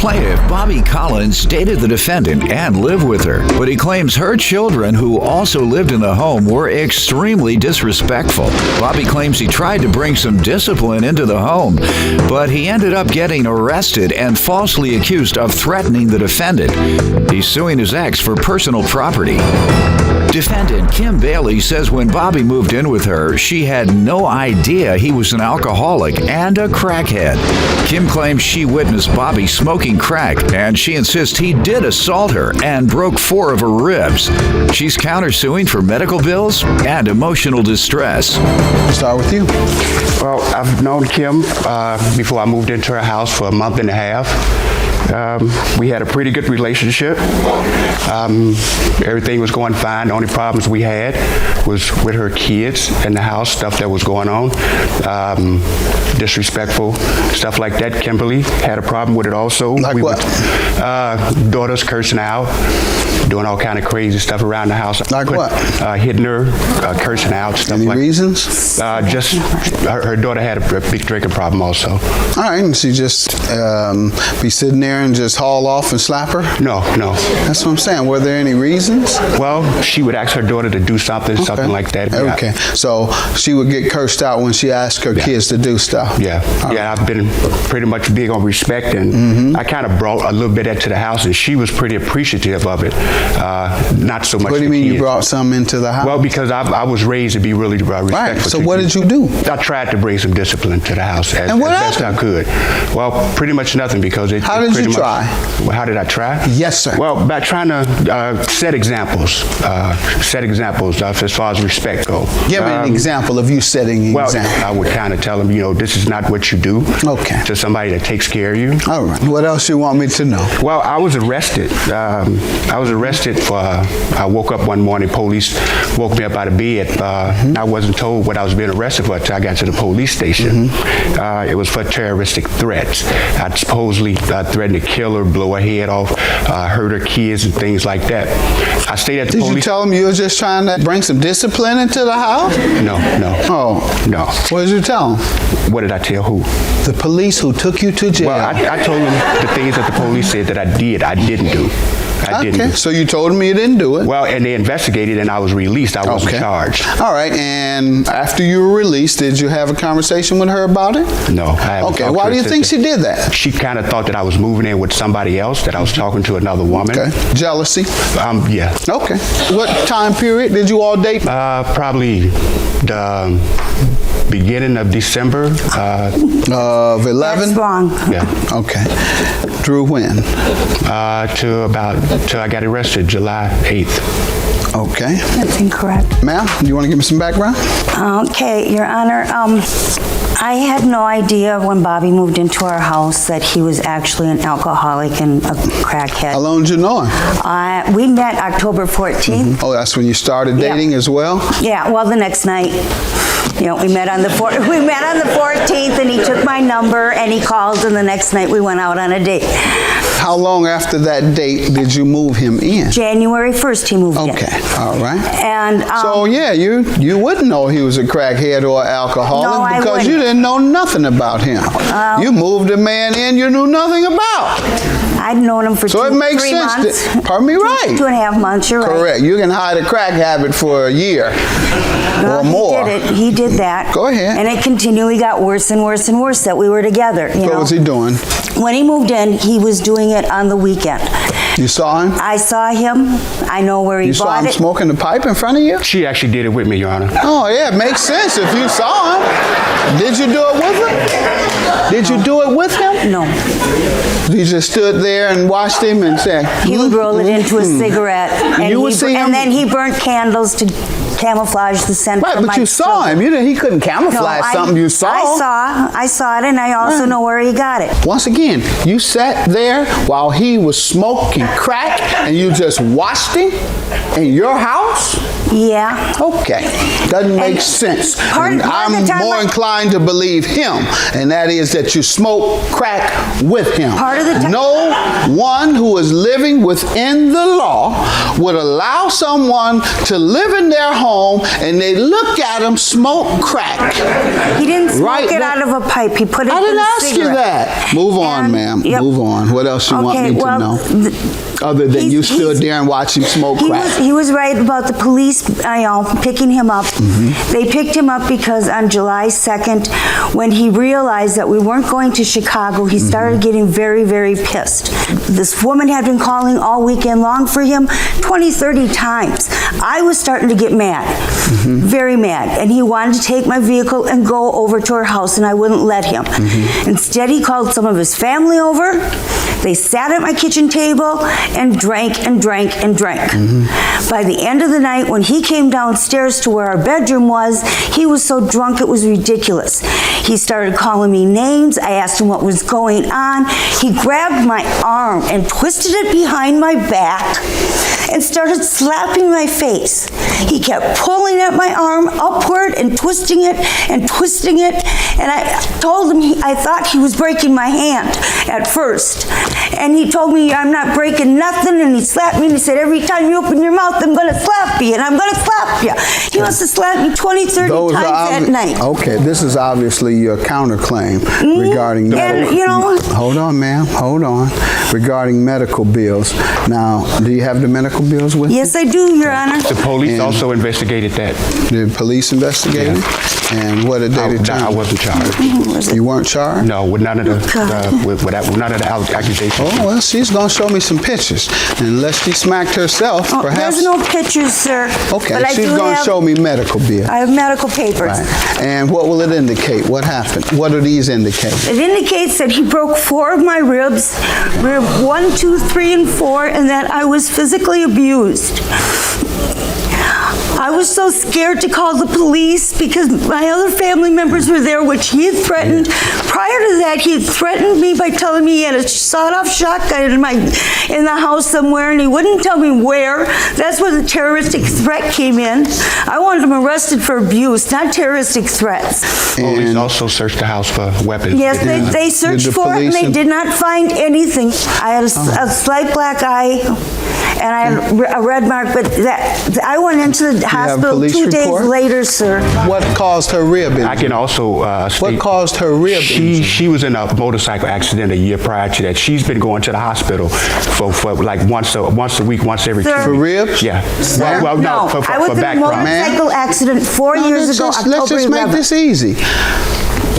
Plaintiff Bobby Collins dated the defendant and lived with her, but he claims her children, who also lived in the home, were extremely disrespectful. Bobby claims he tried to bring some discipline into the home, but he ended up getting arrested and falsely accused of threatening the defendant. He's suing his ex for personal property. Defendant Kim Bailey says when Bobby moved in with her, she had no idea he was an alcoholic and a crackhead. Kim claims she witnessed Bobby smoking crack, and she insists he did assault her and broke 4 of her ribs. She's countersuing for medical bills and emotional distress. Start with you. Well, I've known Kim before I moved into her house for a month and a half. We had a pretty good relationship. Everything was going fine. The only problems we had was with her kids in the house, stuff that was going on, disrespectful, stuff like that. Kimberly had a problem with it also. Like what? Daughters cursing out, doing all kind of crazy stuff around the house. Like what? Hitting her, cursing out, stuff Any like. Any reasons? Just her daughter had a big drinking problem also. All right, and she just be sitting there and just haul off and slap her? No. That's what I'm saying. Were there any reasons? Well, she would ask her daughter to do something like that. Yeah. Okay, so she would get cursed out when she asked her kids to do stuff. Yeah, I've been pretty much big on respect, and I kind of brought a little bit into the house, and she was pretty appreciative of it. Not so much. What do you mean you brought some into the house? Well, because I was raised to be really respectful. Right, so what did you do? I tried to bring some discipline to the house as best I could. Well, pretty much nothing, because it. How did you try? Well, how did I try? Yes, sir. Well, by trying to set examples as far as respect go. Give me an example of you setting an example. I would kind of tell them, this is not what you do. Okay. To somebody that takes care of you. All right. What else you want me to know? Well, I was arrested. I woke up one morning, police woke me up out of bed. I wasn't told what I was being arrested for until I got to the police station. It was for terroristic threats. I supposedly threatened to kill her, blow her head off, hurt her kids and things like that. I stayed at the police. Did you tell them you were just trying to bring some discipline into the house? No. Oh. No. What did you tell them? What did I tell who? The police who took you to jail. Well, I told them the things that the police said that I didn't do. Okay, so you told them you didn't do it. Well, and they investigated, and I was released. I wasn't charged. All right, and after you were released, did you have a conversation with her about it? No, I haven't. Okay, why do you think she did that? She kind of thought that I was moving in with somebody else, that I was talking to another woman. Okay, jealousy? Yeah. Okay, what time period did you all date? Probably the beginning of December. Of 11? That's wrong. Yeah. Okay. Through when? Till I got arrested, July 8th. Okay. That's incorrect. Ma'am, you want to give me some background? Okay, Your Honor. I had no idea when Bobby moved into our house that he was actually an alcoholic and a crackhead. How long did you know him? We met October 14th. Oh, that's when you started dating as well? Yeah, well, the next night. We met on the 14th, and he took my number, and he called, and the next night we went out on a date. How long after that date did you move him in? January 1st he moved in. Okay, all right. And so yeah, you wouldn't know he was a crackhead or an alcoholic because you didn't know nothing about him. You moved a man in you knew nothing about. I'd known him for 3 months. Pardon me, right? 2.5 months, you're right. Correct. You can hide a crack habit for a year or more. He did that. Go ahead. And it continually got worse and worse and worse that we were together. What was he doing? When he moved in, he was doing it on the weekend. You saw him? I saw him. I know where he bought it. You saw him smoking the pipe in front of you? She actually did it with me, Your Honor. Oh, yeah, it makes sense if you saw him. Did you do it with him? Did you do it with him? No. You just stood there and watched him and said... He would roll it into a cigarette. And then he burnt candles to camouflage the scent. Right, but you saw him. He couldn't camouflage something you saw. I saw it, and I also know where he got it. Once again, you sat there while he was smoking crack, and you just watched him in your house? Yeah. Okay. Doesn't make sense. I'm more inclined to believe him, and that is that you smoke crack with him. Part of the time. No one who is living within the law would allow someone to live in their home and they look at him smoke crack? He didn't smoke it out of a pipe. He put it in a cigarette. I didn't ask you that. Move on, ma'am. Yep. Move on. What else you want me to know? Other than you stood there and watched him smoke crack. He was right about the police picking him up. They picked him up because on July 2nd, when he realized that we weren't going to Chicago, he started getting very, very pissed. This woman had been calling all weekend long for him 20, 30 times. I was starting to get mad, very mad, and he wanted to take my vehicle and go over to her house, and I wouldn't let him. Instead, he called some of his family over. They sat at my kitchen table and drank and drank and drank. By the end of the night, when he came downstairs to where our bedroom was, he was so drunk it was ridiculous. He started calling me names. I asked him what was going on. He grabbed my arm and twisted it behind my back and started slapping my face. He kept pulling at my arm upward and twisting it and twisting it. And I told him I thought he was breaking my hand at first. And he told me, I'm not breaking nothing. And he slapped me and he said, every time you open your mouth, I'm going to slap you and I'm going to slap you. He wants to slap me 20, 30 times at night. Okay, this is obviously your counterclaim regarding medical. And, you know, hold on, ma'am. Hold on. Regarding medical bills. Now, do you have the medical bills with you? Yes, I do, Your Honor. The police also investigated that. The police investigated? And what did they determine? I wasn't charged. You weren't charged? No, with none of the none of the accusations. Oh, well, she's going to show me some pictures. Unless she smacked herself, perhaps. There's no pictures, sir. Okay, she's going to show me medical bills. I have medical papers. Right. And what will it indicate? What happened? What do these indicate? It indicates that he broke 4 of my ribs, rib 1, 2, 3, and 4, and that I was physically abused. I was so scared to call the police because my other family members were there, which he had threatened. Prior to that, he had threatened me by telling me he had a sawed-off shotgun in the house somewhere, and he wouldn't tell me where. That's where the terroristic threat came in. I wanted him arrested for abuse, not terroristic threats. Police also searched the house for weapons. Yes, they searched for it, and they did not find anything. I had a slight black eye, and I had a red mark, but I went into the hospital 2 days later, sir. What caused her rib injury? I can also state what caused her rib injury? She was in a motorcycle accident a year prior to that. She's been going to the hospital for like once a week, once every 2 weeks. For ribs? Yeah. Sir, Well, no, for I was in a motorcycle accident 4 years ago, October 11th. Let's just make this easy.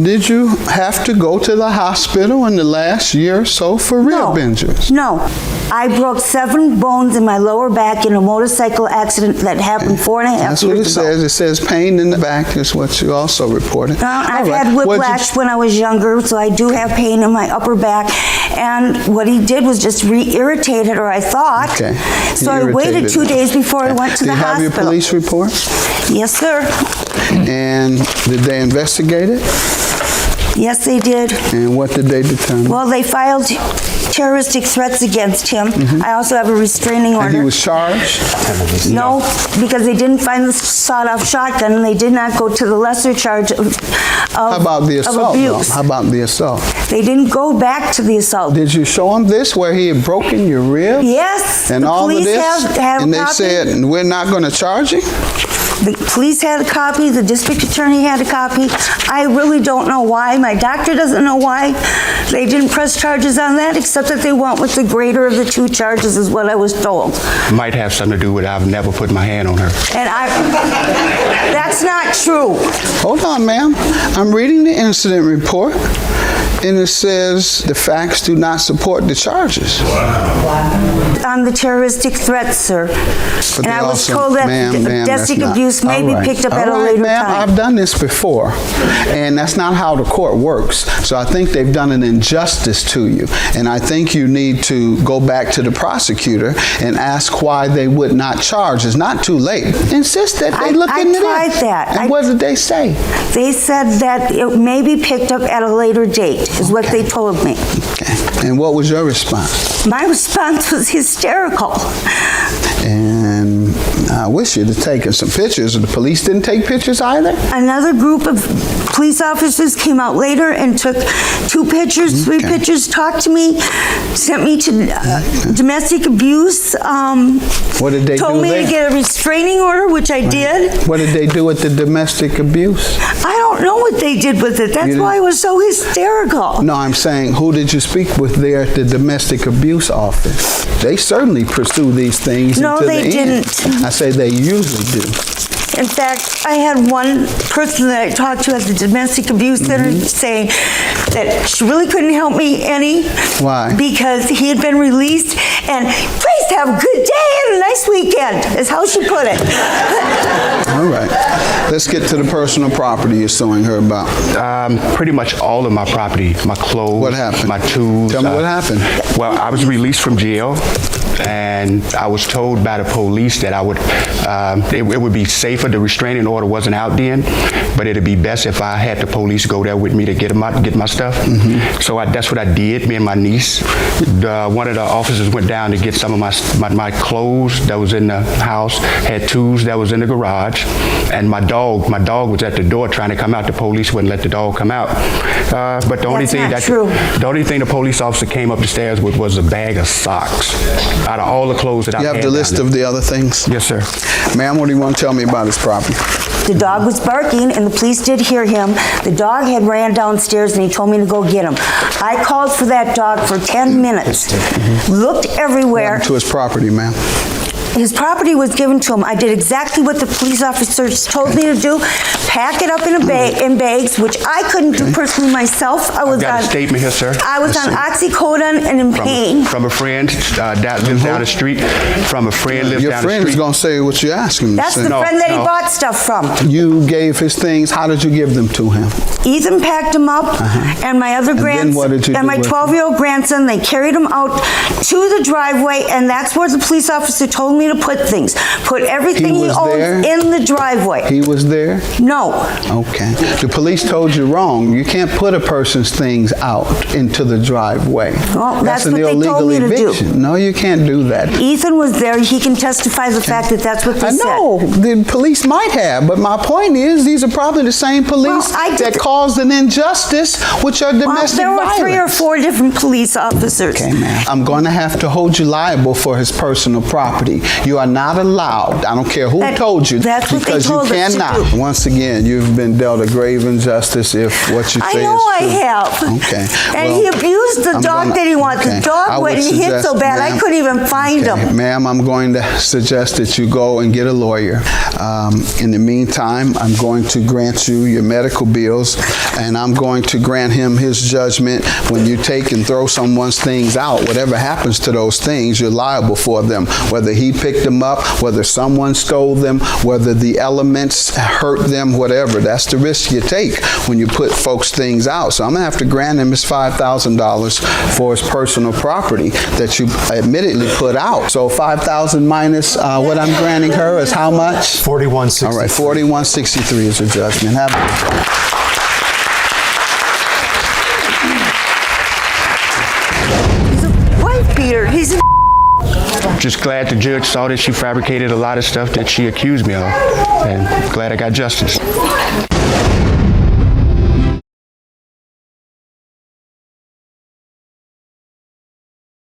Did you have to go to the hospital in the last year or so for rib injuries? No. I broke 7 bones in my lower back in a motorcycle accident that happened 4.5 years ago. That's what it says. It says pain in the back is what you also reported. I've had whiplash when I was younger, so I do have pain in my upper back. And what he did was just re-irritate it, or I thought. Okay. So I waited 2 days before I went to the hospital. Do you have your police report? Yes, sir. And did they investigate it? Yes, they did. And what did they determine? Well, they filed terroristic threats against him. I also have a restraining order. And he was charged? No, because they didn't find the sawed-off shotgun, and they did not go to the lesser charge of How about the assault? abuse. How about the assault? They didn't go back to the assault. Did you show them this, where he had broken your rib? Yes. And the all of police this? have And a they copy. said, we're not going to charge you? The police had a copy, the district attorney had a copy. I really don't know why. My doctor doesn't know why. They didn't press charges on that, except that they went with the greater of the 2 charges, is what I was told. Might have something to do with I've never put my hand on her. And that's not true. Hold on, ma'am. I'm reading the incident report, and it says the facts do not support the charges. On the terroristic threats, sir. But And they I was also- told that ma'am, domestic that's not- abuse may all be right. picked up at a All right, later ma'am, time. I've done this before, and that's not how the court works. So I think they've done an injustice to you, and I think you need to go back to the prosecutor and ask why they would not charge. It's not too late. Insist that they look into that. I tried that. And what did they say? They said that it may be picked up at a later date, is what they told me. Okay. And what was your response? My response was hysterical. And I wish you'd have taken some pictures. The police didn't take pictures either? Another group of police officers came out later and took 2 pictures, 3 pictures, talked to me, sent me to domestic abuse. What did they told do me there? to get a restraining order, which I did. What did they do with the domestic abuse? I don't know what they did with it. That's why I was so hysterical. No, I'm saying, who did you speak with there at the domestic abuse office? They certainly pursue these things No, until they the end. didn't. I say they usually do. In fact, I had one person that I talked to at the domestic abuse center saying that she really couldn't help me any. Why? Because he had been released, and please have a good day and a nice weekend, is how she put it. All right. Let's get to the personal property you're suing her about. Pretty much all of my property, my clothes, What happened? my tools. Tell me what happened. Well, I was released from jail, and I was told by the police that I would, it would be safer. The restraining order wasn't out then, but it'd be best if I had the police go there with me to get them out, get my stuff. So that's what I did. Me and my niece. One of the officers went down to get some of my clothes that was in the house. Had tools that was in the garage, and my dog was at the door trying to come out. The police wouldn't let the dog come out. But the only thing the only thing the police officer came up the stairs with was a bag of socks. Out of all the clothes that I had. You have the list of the other things? Yes, sir. Ma'am, what do you want to tell me about his property? The dog was barking, and the police did hear him. The dog had ran downstairs, and he told me to go get him. I called for that dog for 10 minutes, looked everywhere. To his property, ma'am. His property was given to him. I did exactly what the police officers told me to do, pack it up in bags, which I couldn't do personally myself. I've got a statement here, sir. I was on oxycodone and in pain. From a friend that lives down the street. From a friend lives Your down the friend is street. going to say what you're asking him to That's say. the friend that he No. bought stuff from. You gave his things. How did you give them to him? Ethan packed him up, and my other then what did you grandson, and do my with him? 12-year-old grandson, they carried him out to the driveway, and that's where the police officer told me to put things. Put everything he was owns there? in the driveway. He was there? No. Okay. The police told you wrong. You can't put a person's things out into the driveway. Well, that's an what they illegal told me to do. eviction. No, you can't do that. Ethan was there. He can testify the fact that that's what they I said. know the police might have, but my point is these are probably the same police Well, I did- that caused an injustice, which are Well, domestic there were violence. 3 or 4 different police officers. Okay, ma'am. I'm going to have to hold you liable for his personal property. You are not allowed. I don't care who told you. That's what they because told you us to cannot. do. Once again, you've been dealt a grave injustice if what you say I is know I true. have. Okay. And Well, he abused the I'm dog gonna- that he wanted. okay. The dog I when would he hit so suggest, bad, I ma'am- couldn't even find Okay, him. Ma'am, I'm going to suggest that you go and get a lawyer. In the meantime, I'm going to grant you your medical bills, and I'm going to grant him his judgment. When you take and throw someone's things out, whatever happens to those things, you're liable for them. Whether he picked them up, whether someone stole them, whether the elements hurt them, whatever. That's the risk you take when you put folks' things out. So I'm going to have to grant him his $5,000 for his personal property that you admittedly put out. So 5,000 minus what I'm granting her is how much? 4163. All right, 4163 is her judgment. He's a wife beater. He's a Just glad the judge saw that she fabricated a lot of stuff that she accused me of, and glad I got justice.